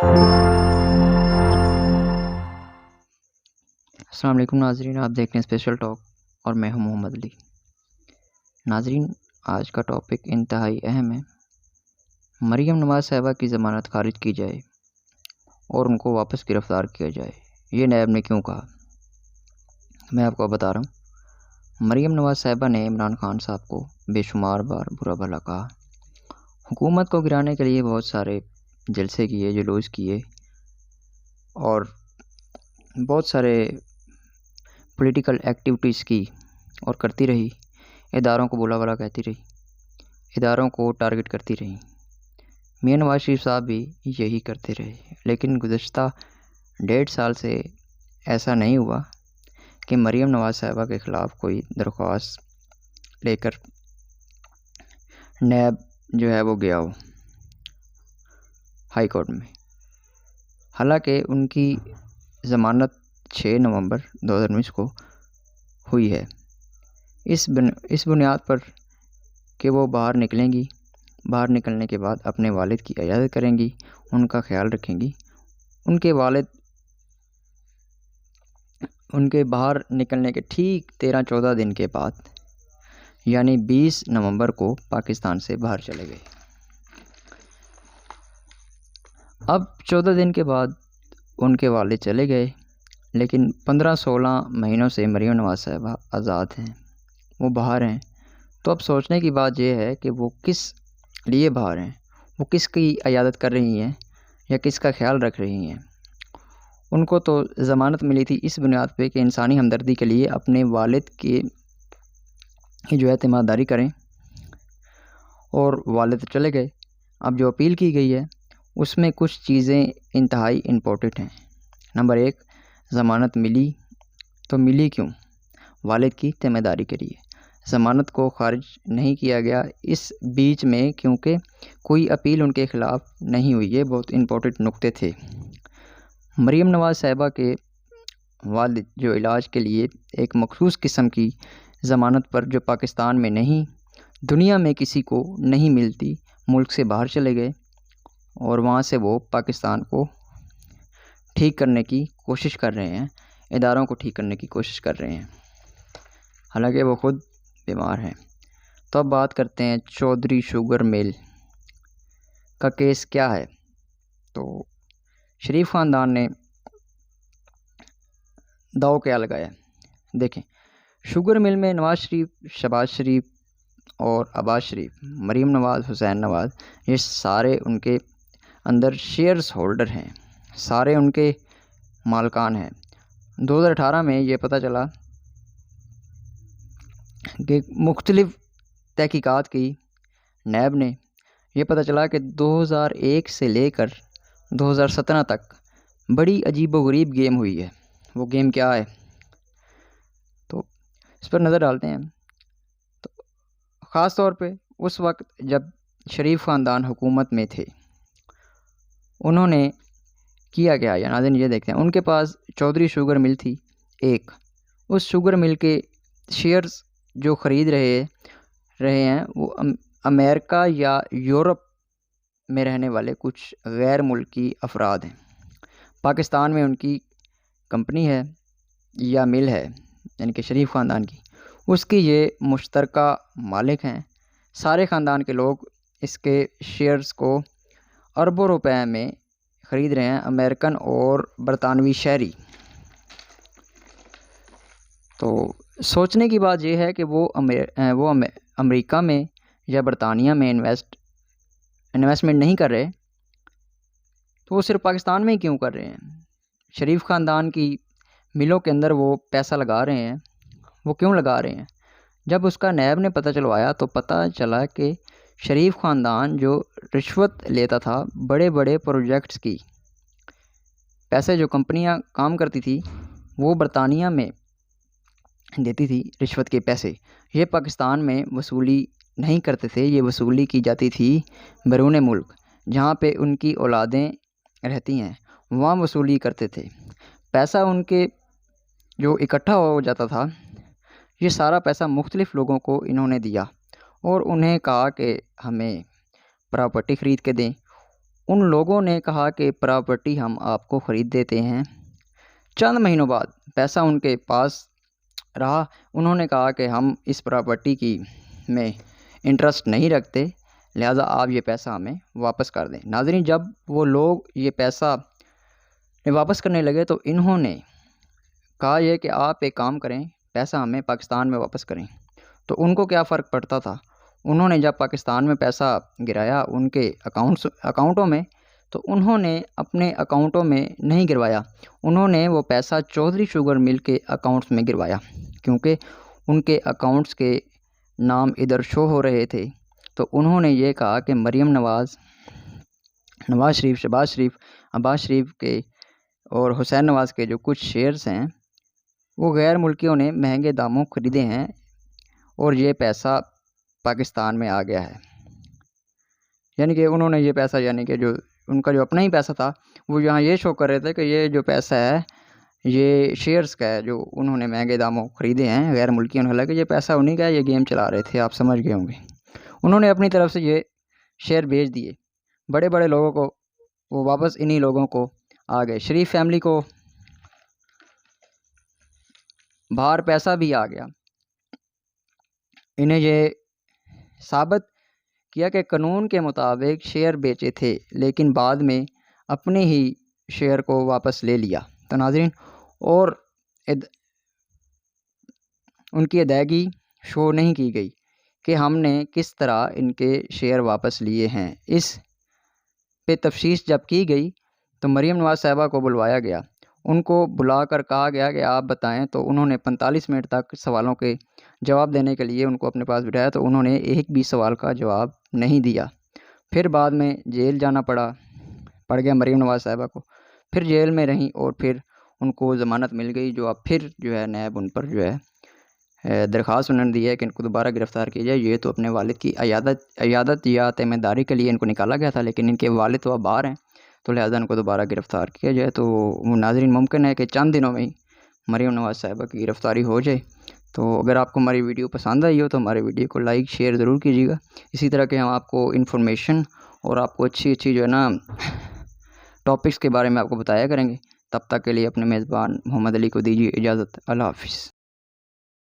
अस्सलाम वालेकुम नाजरीन, आप देख रहे हैं स्पेशल टॉक और मैं हूं मोहम्मद अली। नाजरीन, आज का टॉपिक इंतहाई अहम है। मरीम नवाज़ साहिबा की ज़मानत खारिज की जाए और उनको वापस गिरफ़्तार किया जाए, ये नैब ने क्यों कहा, मैं आपको बता रहा हूँ। मरीम नवाज़ साहिबा ने इमरान खान साहब को बेशुमार बार बुरा भला कहा, हुकूमत को गिराने के लिए बहुत सारे जलसे किए, जुलूस किए और बहुत सारे पॉलिटिकल एक्टिविटीज़ की और करती रही। इदारों को बुला भला कहती रही, इदारों को टारगेट करती रही। मियां नवाज शरीफ साहब भी यही करते रहे, लेकिन गुज़श्ता 1.5 साल से ऐसा नहीं हुआ कि मरीम नवाज साहिबा के ख़िलाफ़ कोई दरख्वास्त लेकर नैब जो है वो गया हो हाई कोर्ट में। हालांकि उनकी ज़मानत 6 नवंबर 2019 को हुई है, इस बुनियाद पर कि वो बाहर निकलेंगी, बाहर निकलने के बाद अपने वालिद की इजाज़त करेंगी, उनका ख्याल रखेंगी। उनके बाहर निकलने के ठीक 13-14 दिन के बाद यानी 20 नवंबर को पाकिस्तान से बाहर चले गए। अब 14 दिन के बाद उनके वालिद चले गए, लेकिन 15-16 महीनों से मरीम नवाज़ साहिबा आज़ाद हैं, वो बाहर हैं। तो अब सोचने की बात यह है कि वो किस लिए बाहर हैं, वो किसकी इयादत कर रही हैं या किसका ख्याल रख रही हैं। उनको तो ज़मानत मिली थी इस बुनियाद पे कि इंसानी हमदर्दी के लिए अपने वालिद की जो है तीमारदारी करें, और वालिद चले गए। अब जो अपील की गई है उसमें कुछ चीज़ें इंतहाई इम्पोर्टेंट हैं। नंबर 1, ज़मानत मिली तो मिली क्यों? वालिद की तीमारदारी के लिए। ज़मानत को खारिज नहीं किया गया इस बीच में क्योंकि कोई अपील उनके ख़िलाफ़ नहीं हुई। ये बहुत इम्पोर्टेंट नुक्ते थे। मरीम नवाज़ साहिबा के वालिद जो इलाज के लिए एक मखसूस किस्म की ज़मानत पर, जो पाकिस्तान में नहीं, दुनिया में किसी को नहीं मिलती, मुल्क से बाहर चले गए और वहाँ से वो पाकिस्तान को ठीक करने की कोशिश कर रहे हैं, इदारों को ठीक करने की कोशिश कर रहे हैं, हालांकि वो ख़ुद बीमार हैं। तो अब बात करते हैं चौधरी शुगर मिल का केस क्या है। तो शरीफ ख़ानदान ने दाव क्या लगाया। देखें, शुगर मिल में नवाज़ शरीफ, शहबाज शरीफ और अब्बास शरीफ, मरीम नवाज़, हुसैन नवाज़, ये सारे उनके अंदर शेयर्स होल्डर हैं, सारे उनके मालकान हैं। 2018 में ये पता चला कि मुख्तलिफ़ तहकीकात की नैब ने, ये पता चला कि 2001 से लेकर 2017 तक बड़ी अजीबोगरीब गेम हुई है। वो गेम क्या है तो इस पर नज़र डालते हैं। तो ख़ास तौर पे उस वक्त जब शरीफ ख़ानदान हुकूमत में थे, उन्होंने किया क्या या नाज़रीन ये देखते हैं। उनके पास चौधरी शुगर मिल थी एक, उस शुगर मिल के शेयर्स जो ख़रीद रहे हैं वो अमेरिका या यूरोप में रहने वाले कुछ गैर मुल्की अफराद हैं। पाकिस्तान में उनकी कंपनी है या मिल है, यानी कि शरीफ ख़ानदान की, उसकी ये मुश्तरका मालिक हैं। सारे ख़ानदान के लोग इसके शेयर्स को अरबों रुपए में ख़रीद रहे हैं, अमेरिकन और बरतानवी शहरी। तो सोचने की बात यह है कि वो अमेरिका में या बरतानिया में इन्वेस्टमेंट नहीं कर रहे, तो वो सिर्फ पाकिस्तान में ही क्यों कर रहे हैं? शरीफ ख़ानदान की मिलों के अंदर वो पैसा लगा रहे हैं, वो क्यों लगा रहे हैं? जब उसका नैब ने पता चलवाया तो पता चला कि शरीफ ख़ानदान जो रिश्वत लेता था बड़े बड़े प्रोजेक्ट्स की, पैसे जो कंपनियां काम करती थी वो बरतानिया में देती थी रिश्वत के पैसे, ये पाकिस्तान में वसूली नहीं करते थे, ये वसूली की जाती थी बैरून मुल्क, जहाँ पे उनकी औलादें रहती हैं, वहाँ वसूली करते थे। पैसा उनके जो इकट्ठा हो जाता था, ये सारा पैसा मुख्तलिफ़ लोगों को इन्होंने दिया और उन्हें कहा कि हमें प्रॉपर्टी ख़रीद के दें। उन लोगों ने कहा कि प्रॉपर्टी हम आपको ख़रीद देते हैं। चंद महीनों बाद पैसा उनके पास रहा। उन्होंने कहा कि हम इस प्रॉपर्टी की में इंटरेस्ट नहीं रखते, लिहाजा आप ये पैसा हमें वापस कर दें। नाज़रीन, जब वो लोग ये पैसा वापस करने लगे तो इन्होंने कहा यह कि आप एक काम करें, पैसा हमें पाकिस्तान में वापस करें। तो उनको क्या फ़र्क पड़ता था, उन्होंने जब पाकिस्तान में पैसा गिराया उनके अकाउंटों में, तो उन्होंने अपने अकाउंटों में नहीं गिरवाया, उन्होंने वो पैसा चौधरी शुगर मिल के अकाउंट्स में गिरवाया, क्योंकि उनके अकाउंट्स के नाम इधर शो हो रहे थे। तो उन्होंने ये कहा कि मरीम नवाज़, नवाज़ शरीफ, शहबाज शरीफ, अब्बास शरीफ के और हुसैन नवाज़ के जो कुछ शेयर्स हैं वो गैर मुल्कियों ने महंगे दामों ख़रीदे हैं और ये पैसा पाकिस्तान में आ गया है। यानी कि उन्होंने ये पैसा, यानी कि जो उनका जो अपना ही पैसा था, वो यहाँ ये शो कर रहे थे कि ये जो पैसा है ये शेयर्स का है जो उन्होंने महंगे दामों ख़रीदे हैं गैर मुल्कियों ने। हालांकि ये पैसा उन्हीं का है, ये गेम चला रहे थे, आप समझ गए होंगे। उन्होंने अपनी तरफ से ये शेयर बेच दिए बड़े बड़े लोगों को, वो वापस इन्हीं लोगों को आ गए। शरीफ फैमिली को बाहर पैसा भी आ गया। इन्हें ये साबित किया कि कानून के मुताबिक शेयर बेचे थे, लेकिन बाद में अपने ही शेयर को वापस ले लिया। तो नाज़रीन, और उनकी अदायगी शो नहीं की गई कि हमने किस तरह इनके शेयर वापस लिए हैं। इस पे तफ्तीश जब की गई तो मरीम नवाज़ साहिबा को बुलवाया गया। उनको बुलाकर कहा गया कि आप बताएं। तो उन्होंने 45 मिनट तक सवालों के जवाब देने के लिए उनको अपने पास बिठाया, तो उन्होंने एक भी सवाल का जवाब नहीं दिया। फिर बाद में जेल जाना पड़ गया मरीम नवाज़ साहिबा को। फिर जेल में रहीं और फिर उनको ज़मानत मिल गई, जो अब फिर जो है नैब उन पर जो है दरख्वास्त उन्होंने दी है कि इनको दोबारा गिरफ़्तार किया जाए। ये तो अपने वालिद की अयादत या तहमदारी के लिए इनको निकाला गया था, लेकिन इनके वालिद तो अब बाहर हैं, तो लिहाजा इनको दोबारा गिरफ़्तार किया जाए। तो नाज़रीन, मुमकिन है कि चंद दिनों में ही मरीम नवाज़ साहिबा की गिरफ़्तारी हो जाए। तो अगर आपको हमारी वीडियो पसंद आई हो तो हमारे वीडियो को लाइक शेयर ज़रूर कीजिएगा। इसी तरह के हम आपको इन्फॉर्मेशन और आपको अच्छी जो है ना टॉपिक्स के बारे में आपको बताया करेंगे। तब तक के लिए अपने मेज़बान मोहम्मद अली को दीजिए इजाज़त। अल्लाह हाफ़िज़।